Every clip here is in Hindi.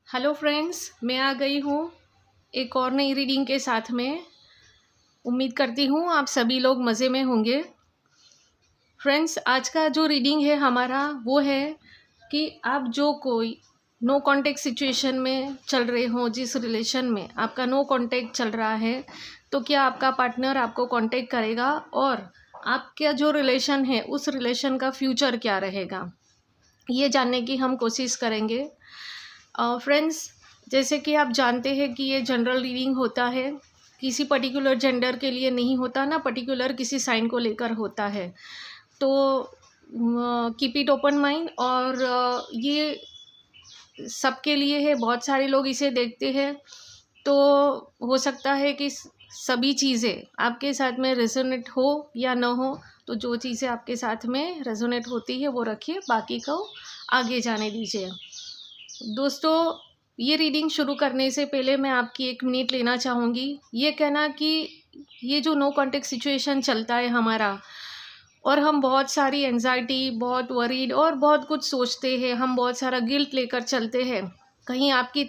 हेलो फ्रेंड्स, मैं आ गई हूँ एक और नई रीडिंग के साथ में। उम्मीद करती हूँ आप सभी लोग मज़े में होंगे। फ्रेंड्स, आज का जो रीडिंग है हमारा वो है कि आप जो कोई नो कांटेक्ट सिचुएशन में चल रहे हो, जिस रिलेशन में आपका नो कांटेक्ट चल रहा है, तो क्या आपका पार्टनर आपको कांटेक्ट करेगा और आपका जो रिलेशन है उस रिलेशन का फ्यूचर क्या रहेगा, ये जानने की हम कोशिश करेंगे। फ्रेंड्स, जैसे कि आप जानते हैं कि ये जनरल रीडिंग होता है, किसी पर्टिकुलर जेंडर के लिए नहीं होता ना, पर्टिकुलर किसी साइन को लेकर होता है। तो कीप इट ओपन माइंड। और ये सबके लिए है, बहुत सारे लोग इसे देखते हैं, तो हो सकता है कि सभी चीज़ें आपके साथ में रेजोनेट हो या ना हो। तो जो चीज़ें आपके साथ में रेजोनेट होती है वो रखिए, बाकी को आगे जाने दीजिए। दोस्तों, ये रीडिंग शुरू करने से पहले मैं आपकी 1 मिनट लेना चाहूँगी, ये कहना कि ये जो नो कॉन्टेक्ट सिचुएशन चलता है हमारा, और हम बहुत सारी एंजाइटी, बहुत वरीड और बहुत कुछ सोचते हैं, हम बहुत सारा गिल्ट लेकर चलते हैं। कहीं आपकी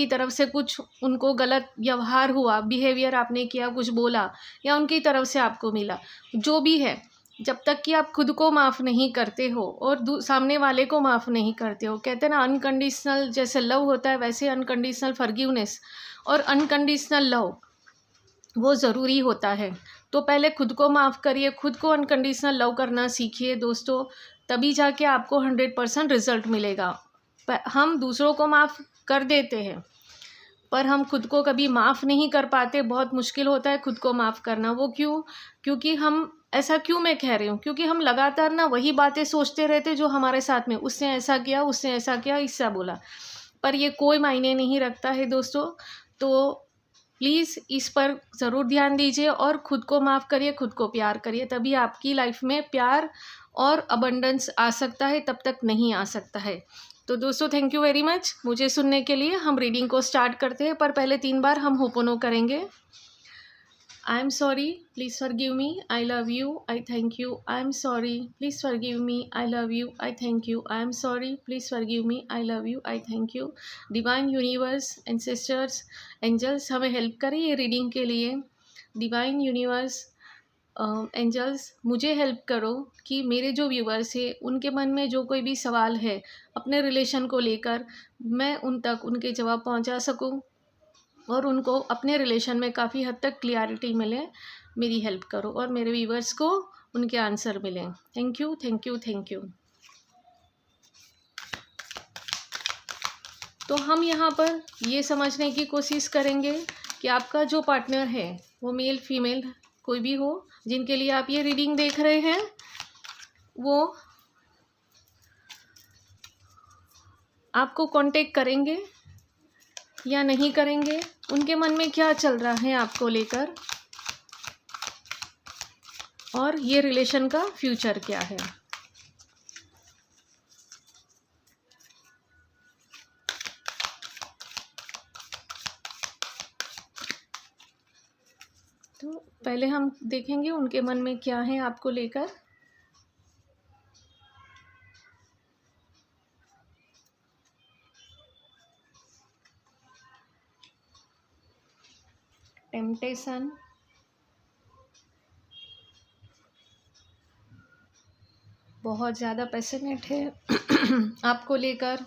तरफ से कुछ उनको गलत व्यवहार हुआ, बिहेवियर आपने किया, कुछ बोला, या उनकी तरफ से आपको मिला, जो भी है, जब तक कि आप खुद को माफ़ नहीं करते हो और सामने वाले को माफ़ नहीं करते हो, कहते हैं ना, अनकंडीशनल जैसे लव होता है वैसे अनकंडीशनल फॉरगिवनेस और अनकंडीशनल लव वो ज़रूरी होता है। तो पहले खुद को माफ़ करिए, खुद को अनकंडीशनल लव करना सीखिए दोस्तों, तभी जाके आपको 100% रिजल्ट मिलेगा। हम दूसरों को माफ़ कर देते हैं, पर हम खुद को कभी माफ़ नहीं कर पाते। बहुत मुश्किल होता है खुद को माफ़ करना। वो क्यों? क्योंकि हम ऐसा क्यों मैं कह रही हूँ, क्योंकि हम लगातार ना वही बातें सोचते रहते जो हमारे साथ में, उसने ऐसा किया, उसने ऐसा किया, इससे बोला, पर ये कोई मायने नहीं रखता है दोस्तों। तो प्लीज़ इस पर ज़रूर ध्यान दीजिए और ख़ुद को माफ़ करिए, खुद को प्यार करिए, तभी आपकी लाइफ में प्यार और अबंडेंस आ सकता है, तब तक नहीं आ सकता है। तो दोस्तों, थैंक यू वेरी मच मुझे सुनने के लिए। हम रीडिंग को स्टार्ट करते हैं, पर पहले 3 बार हम होपोनो करेंगे। I am sorry, please forgive me, I love you, I thank you, I am sorry, please forgive me, I love you, I thank you, I am sorry, please forgive me, I love you, I thank you. Divine universe, ancestors, angels हमें हेल्प करें ये रीडिंग के लिए। डिवाइन यूनिवर्स, एंजल्स मुझे हेल्प करो कि मेरे जो व्यूवर्स हैं उनके मन में जो कोई भी सवाल है अपने रिलेशन को लेकर, मैं उन तक उनके जवाब पहुंचा सकूं और उनको अपने रिलेशन में काफ़ी हद तक क्लियरिटी मिले। मेरी हेल्प करो और मेरे व्यूवर्स को उनके आंसर मिलें। Thank you, thank you, thank you. तो हम यहाँ पर ये समझने की कोशिश करेंगे कि आपका जो पार्टनर है वो मेल फीमेल कोई भी हो, जिनके लिए आप ये रीडिंग देख रहे हैं, वो आपको कांटेक्ट करेंगे या नहीं करेंगे, उनके मन में क्या चल रहा है आपको लेकर, और ये रिलेशन का फ्यूचर क्या है। तो पहले हम देखेंगे उनके मन में क्या है आपको लेकर। टेम्पटेशन, बहुत ज़्यादा पैशनेट है आपको लेकर।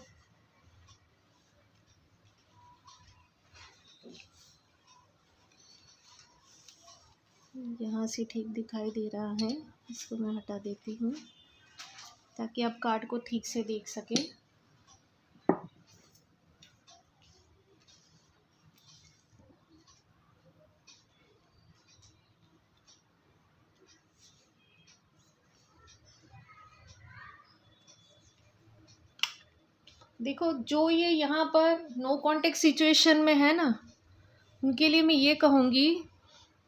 यहाँ से ठीक दिखाई दे रहा है, इसको मैं हटा देती हूँ ताकि आप कार्ड को ठीक से देख सकें। देखो, जो ये यहाँ पर नो कांटेक्ट सिचुएशन में है ना, उनके लिए मैं ये कहूँगी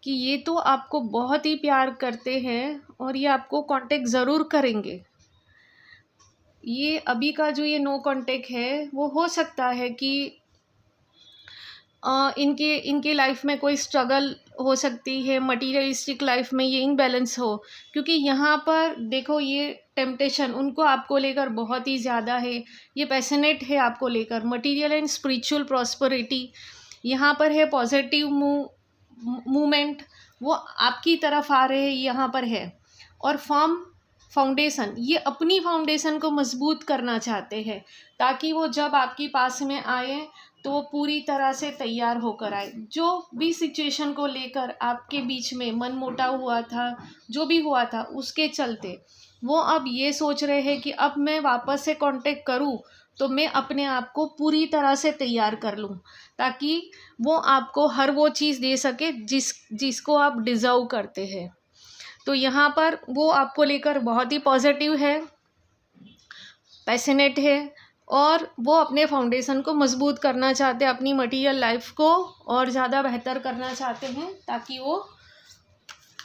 कि ये तो आपको बहुत ही प्यार करते हैं और ये आपको कांटेक्ट ज़रूर करेंगे। ये अभी का जो ये नो कांटेक्ट है, वो हो सकता है कि इनके इनके लाइफ में कोई स्ट्रगल हो सकती है, मटीरियलिस्टिक लाइफ में ये इनबैलेंस हो, क्योंकि यहाँ पर देखो ये टेम्पटेशन उनको आपको लेकर बहुत ही ज़्यादा है। ये पैशनेट है आपको लेकर, मटीरियल एंड स्पिरिचुअल प्रॉस्पेरिटी यहाँ पर है, पॉजिटिव मूवमेंट वो आपकी तरफ आ रहे हैं यहाँ पर है। और फर्म फाउंडेशन, ये अपनी फाउंडेशन को मजबूत करना चाहते हैं ताकि वो जब आपके पास में आए तो वो पूरी तरह से तैयार होकर आए। जो भी सिचुएशन को लेकर आपके बीच में मनमुटाव हुआ था, जो भी हुआ था, उसके चलते वो अब ये सोच रहे हैं कि अब मैं वापस से कांटेक्ट करूं तो मैं अपने आप को पूरी तरह से तैयार कर लूं, ताकि वो आपको हर वो चीज़ दे सके जिसको आप डिज़र्व करते हैं। तो यहाँ पर वो आपको लेकर बहुत ही पॉजिटिव है, पैशनेट है, और वो अपने फाउंडेशन को मजबूत करना चाहते हैं, अपनी मटीरियल लाइफ को और ज़्यादा बेहतर करना चाहते हैं ताकि वो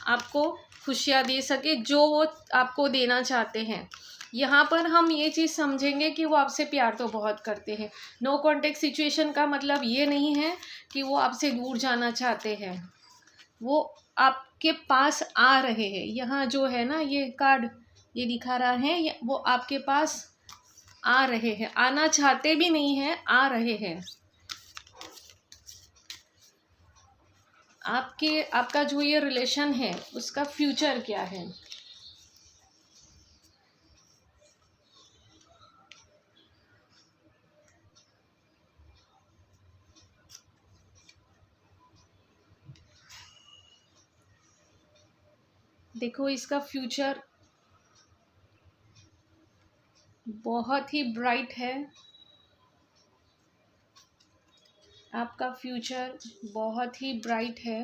आपको खुशियाँ दे सके जो वो आपको देना चाहते हैं। यहाँ पर हम ये चीज़ समझेंगे कि वो आपसे प्यार तो बहुत करते हैं। नो कॉन्टेक्ट सिचुएशन का मतलब ये नहीं है कि वो आपसे दूर जाना चाहते हैं, वो आपके पास आ रहे हैं। यहाँ जो है ना ये कार्ड ये दिखा रहा है, वो आपके पास आ रहे हैं, आना चाहते भी नहीं हैं, आ रहे हैं। आपका जो ये रिलेशन है उसका फ्यूचर क्या है। देखो इसका फ्यूचर बहुत ही ब्राइट है, आपका फ्यूचर बहुत ही ब्राइट है।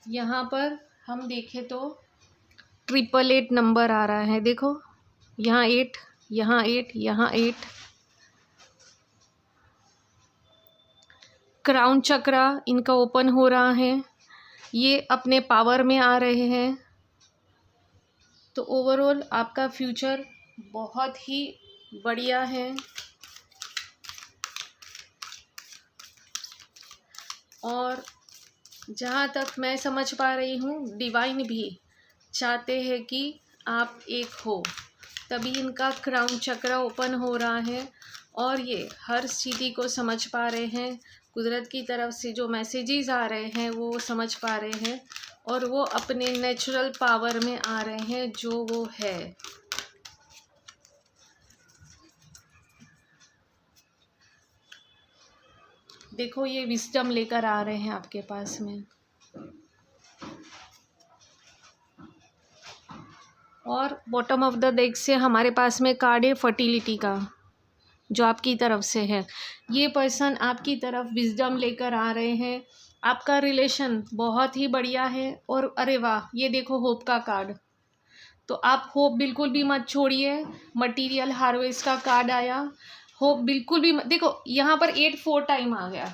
यहाँ पर हम देखें तो 888 नंबर आ रहा है, देखो यहाँ 8, यहाँ 8, यहाँ 8। क्राउन चक्रा इनका ओपन हो रहा है, ये अपने पावर में आ रहे हैं। तो ओवरऑल आपका फ्यूचर बहुत ही बढ़िया है। और जहाँ तक मैं समझ पा रही हूँ, डिवाइन भी चाहते हैं कि आप एक हो, तभी इनका क्राउन चक्र ओपन हो रहा है। और ये हर स्थिति को समझ पा रहे हैं, कुदरत की तरफ से जो मैसेजेस आ रहे हैं वो समझ पा रहे हैं, और वो अपने नेचुरल पावर में आ रहे हैं जो वो है। देखो ये विस्डम लेकर आ रहे हैं आपके पास में। और बॉटम ऑफ द डेक से हमारे पास में कार्ड है फर्टिलिटी का, जो आपकी तरफ से है। ये पर्सन आपकी तरफ विजडम लेकर आ रहे हैं। आपका रिलेशन बहुत ही बढ़िया है। और अरे वाह, ये देखो होप का कार्ड। तो आप होप बिल्कुल भी मत छोड़िए। मटीरियल हार्वेस्ट का कार्ड आया, होप बिल्कुल भी देखो यहाँ पर 8 4 टाइम आ गया,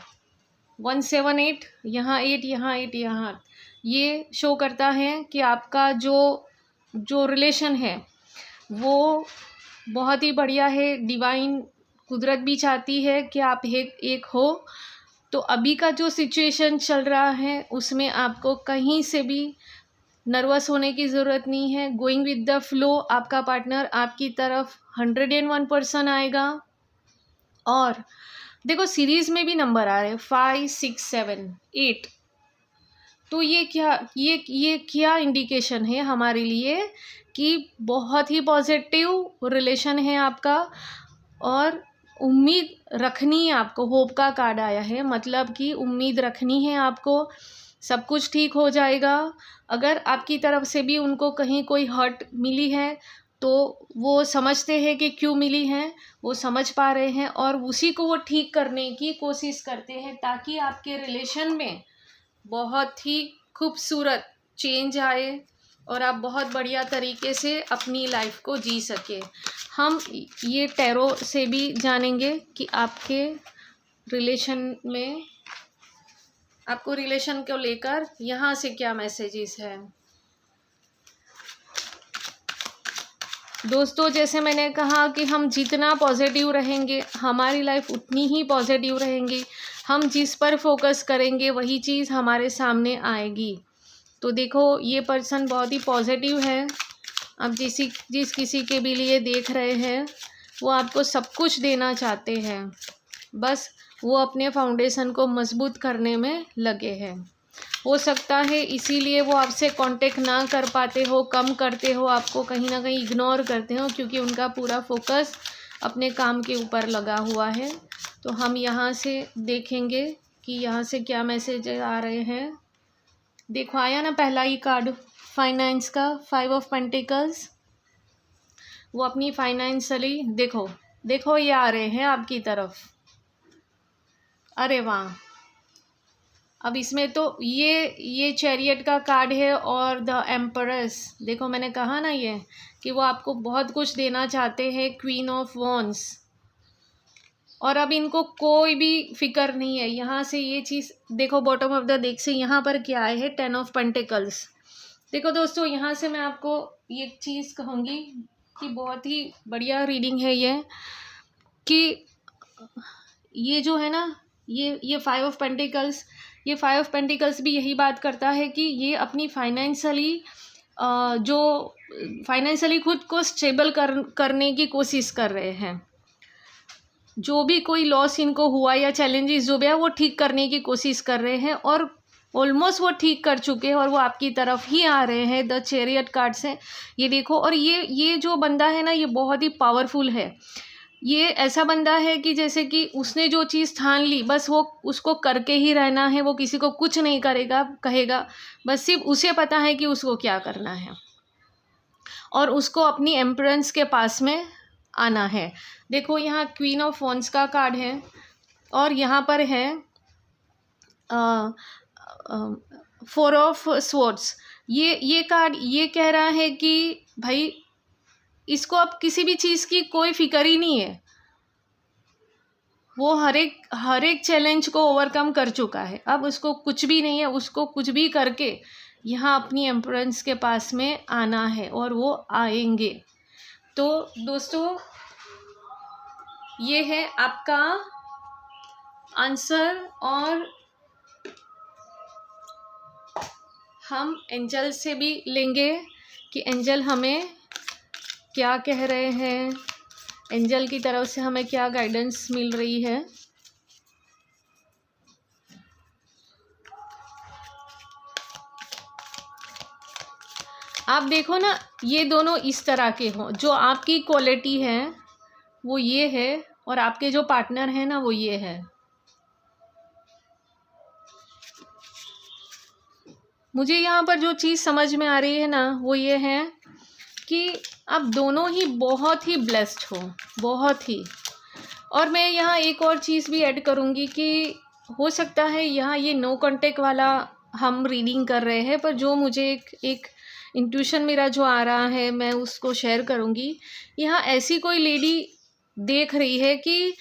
178, यहाँ 8, यहाँ 8, यहाँ। ये शो करता है कि आपका जो रिलेशन है वो बहुत ही बढ़िया है। डिवाइन कुदरत भी चाहती है कि आप एक हो। तो अभी का जो सिचुएशन चल रहा है उसमें आपको कहीं से भी नर्वस होने की ज़रूरत नहीं है। गोइंग विद द फ्लो, आपका पार्टनर आपकी तरफ 101% आएगा। और देखो सीरीज़ में भी नंबर आ रहे हैं 5 6 7 8। तो ये क्या इंडिकेशन है हमारे लिए कि बहुत ही पॉजिटिव रिलेशन है आपका। और उम्मीद रखनी है आपको, होप का कार्ड आया है, मतलब कि उम्मीद रखनी है आपको, सब कुछ ठीक हो जाएगा। अगर आपकी तरफ से भी उनको कहीं कोई हर्ट मिली है तो वो समझते हैं कि क्यों मिली है, वो समझ पा रहे हैं और उसी को वो ठीक करने की कोशिश करते हैं ताकि आपके रिलेशन में बहुत ही खूबसूरत चेंज आए और आप बहुत बढ़िया तरीके से अपनी लाइफ को जी सके। हम ये टैरो से भी जानेंगे कि आपके रिलेशन में, आपको रिलेशन को लेकर यहाँ से क्या मैसेजेस हैं। दोस्तों जैसे मैंने कहा कि हम जितना पॉजिटिव रहेंगे हमारी लाइफ उतनी ही पॉजिटिव रहेंगी। हम जिस पर फोकस करेंगे वही चीज़ हमारे सामने आएगी। तो देखो ये पर्सन बहुत ही पॉजिटिव है। अब जिस किसी के भी लिए देख रहे हैं वो आपको सब कुछ देना चाहते हैं, बस वो अपने फाउंडेशन को मजबूत करने में लगे हैं। हो सकता है इसीलिए वो आपसे कांटेक्ट ना कर पाते हो, कम करते हो, आपको कहीं ना कहीं इग्नोर करते हो, क्योंकि उनका पूरा फोकस अपने काम के ऊपर लगा हुआ है। तो हम यहाँ से देखेंगे कि यहाँ से क्या मैसेज आ रहे हैं। देखो आया ना पहला ही कार्ड फाइनेंस का, 5 ऑफ पेंटिकल्स। वो अपनी फाइनेंशियली देखो ये आ रहे हैं आपकी तरफ। अरे वाह, अब इसमें तो ये चैरियट का कार्ड है और द एम्परेस। देखो मैंने कहा ना ये कि वो आपको बहुत कुछ देना चाहते हैं, क्वीन ऑफ वॉन्ड्स। और अब इनको कोई भी फिक्र नहीं है। यहाँ से ये चीज़ देखो बॉटम ऑफ द डेक से यहाँ पर क्या आए है, 10 ऑफ पेंटिकल्स। देखो दोस्तों यहाँ से मैं आपको ये चीज़ कहूँगी कि बहुत ही बढ़िया रीडिंग है ये, कि ये जो है ना ये 5 ऑफ पेंटिकल्स, ये 5 ऑफ पेंटिकल्स भी यही बात करता है कि ये अपनी फाइनेंशियली खुद को स्टेबल करने की कोशिश कर रहे हैं। जो भी कोई लॉस इनको हुआ या चैलेंजेस जो भी है वो ठीक करने की कोशिश कर रहे हैं, और ऑलमोस्ट वो ठीक कर चुके हैं और वो आपकी तरफ ही आ रहे हैं द चैरियट कार्ड से। ये देखो, और ये जो बंदा है ना ये बहुत ही पावरफुल है। ये ऐसा बंदा है कि जैसे कि उसने जो चीज़ ठान ली बस वो उसको करके ही रहना है, वो किसी को कुछ नहीं कहेगा, बस सिर्फ उसे पता है कि उसको क्या करना है और उसको अपनी एम्परेंस के पास में आना है। देखो यहाँ क्वीन ऑफ वॉन्ड्स का कार्ड है और यहाँ पर है 4 ऑफ स्वॉर्ड्स। ये कार्ड ये कह रहा है कि भाई इसको अब किसी भी चीज़ की कोई फिक्र ही नहीं है। वो हर एक चैलेंज को ओवरकम कर चुका है, अब उसको कुछ भी नहीं है। उसको कुछ भी करके यहाँ अपनी एम्परेंस के पास में आना है और वो आएंगे। तो दोस्तों ये है आपका आंसर, और हम एंजल से भी लेंगे कि एंजल हमें क्या कह रहे हैं, एंजल की तरफ से हमें क्या गाइडेंस मिल रही है। आप देखो ना ये दोनों इस तरह के हों, जो आपकी क्वालिटी है वो ये है और आपके जो पार्टनर है ना वो ये है। मुझे यहाँ पर जो चीज़ समझ में आ रही है ना वो ये है कि आप दोनों ही बहुत ही ब्लेस्ड हो, बहुत ही। और मैं यहाँ एक और चीज़ भी ऐड करूँगी कि हो सकता है यहाँ ये नो कांटेक्ट वाला हम रीडिंग कर रहे हैं, पर जो मुझे एक इंट्यूशन मेरा जो आ रहा है मैं उसको शेयर करूँगी। यहाँ ऐसी कोई लेडी देख रही है कि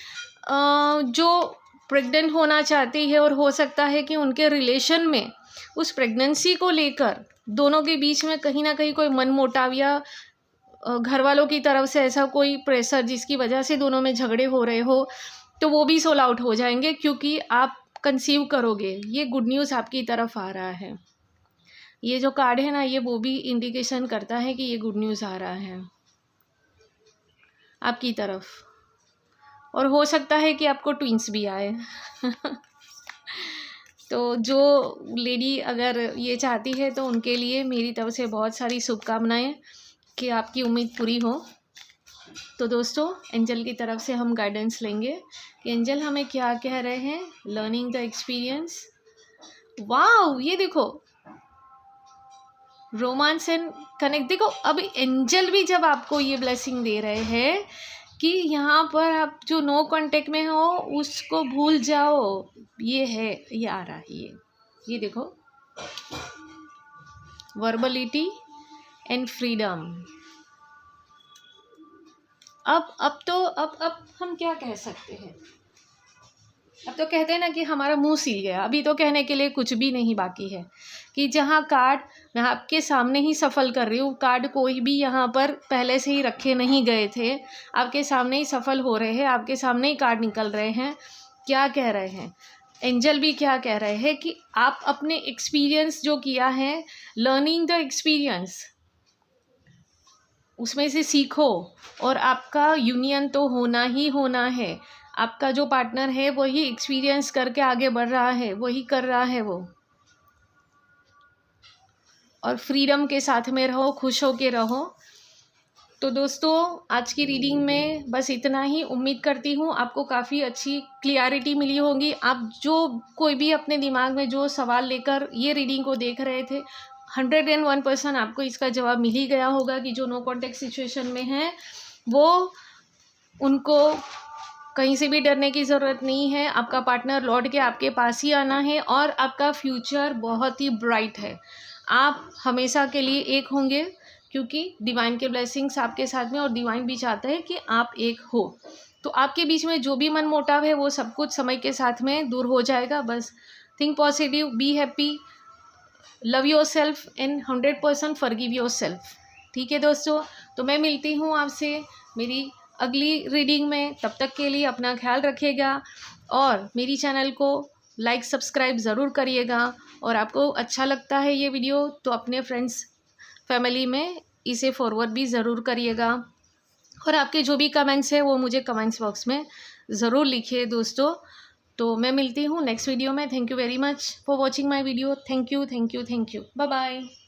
जो प्रेग्नेंट होना चाहती है, और हो सकता है कि उनके रिलेशन में उस प्रेगनेंसी को लेकर दोनों के बीच में कहीं ना कहीं कोई मनमुटाव या घर वालों की तरफ से ऐसा कोई प्रेशर जिसकी वजह से दोनों में झगड़े हो रहे हो, तो वो भी सोल आउट हो जाएंगे क्योंकि आप कंसीव करोगे। ये गुड न्यूज़ आपकी तरफ आ रहा है। ये जो कार्ड है ना ये वो भी इंडिकेशन करता है कि ये गुड न्यूज़ आ रहा है आपकी तरफ, और हो सकता है कि आपको ट्विंस भी आए। तो जो लेडी अगर ये चाहती है तो उनके लिए मेरी तरफ से बहुत सारी शुभकामनाएं कि आपकी उम्मीद पूरी हो। तो दोस्तों एंजल की तरफ से हम गाइडेंस लेंगे कि एंजल हमें क्या कह रहे हैं। Learning the experience. वाओ, ये देखो रोमांस एंड कनेक्ट। देखो अब एंजल भी जब आपको ये ब्लेसिंग दे रहे हैं कि यहाँ पर आप जो नो कांटेक्ट में हो उसको भूल जाओ, ये है, ये आ रहा है ये देखो वर्बलिटी एंड फ्रीडम। अब हम क्या कह सकते हैं। अब तो कहते हैं ना कि हमारा मुंह सील गया। अभी तो कहने के लिए कुछ भी नहीं बाकी है कि जहाँ कार्ड मैं आपके सामने ही सफल कर रही हूँ। कार्ड कोई भी यहाँ पर पहले से ही रखे नहीं गए थे, आपके सामने ही सफल हो रहे हैं, आपके सामने ही कार्ड निकल रहे हैं। क्या कह रहे हैं एंजल भी, क्या कह रहे हैं कि आप अपने एक्सपीरियंस जो किया है, लर्निंग द एक्सपीरियंस, उसमें से सीखो और आपका यूनियन तो होना ही होना है। आपका जो पार्टनर है वही एक्सपीरियंस करके आगे बढ़ रहा है, वही कर रहा है वो। और फ्रीडम के साथ में रहो, खुश हो के रहो। तो दोस्तों आज की रीडिंग में बस इतना ही। उम्मीद करती हूँ आपको काफ़ी अच्छी क्लियरिटी मिली होगी। आप जो कोई भी अपने दिमाग में जो सवाल लेकर ये रीडिंग को देख रहे थे, 101% आपको इसका जवाब मिल ही गया होगा कि जो नो कॉन्टेक्ट सिचुएशन में है वो, उनको कहीं से भी डरने की ज़रूरत नहीं है। आपका पार्टनर लौट के आपके पास ही आना है और आपका फ्यूचर बहुत ही ब्राइट है। आप हमेशा के लिए एक होंगे क्योंकि डिवाइन के ब्लेसिंग्स आपके साथ में, और डिवाइन भी चाहता है कि आप एक हो। तो आपके बीच में जो भी मन मोटाव है वो सब कुछ समय के साथ में दूर हो जाएगा। बस think positive, be happy, love your self and 100% forgive your self. ठीक है दोस्तों, तो मैं मिलती हूँ आपसे मेरी अगली रीडिंग में। तब तक के लिए अपना ख्याल रखिएगा और मेरी चैनल को लाइक सब्सक्राइब ज़रूर करिएगा। और आपको अच्छा लगता है ये वीडियो तो अपने फ्रेंड्स फैमिली में इसे फॉरवर्ड भी ज़रूर करिएगा। और आपके जो भी कमेंट्स हैं वो मुझे कमेंट्स बॉक्स में ज़रूर लिखिए दोस्तों। तो मैं मिलती हूँ नेक्स्ट वीडियो में। Thank you very much for watching my video. Thank you, thank you, thank you. Bye bye.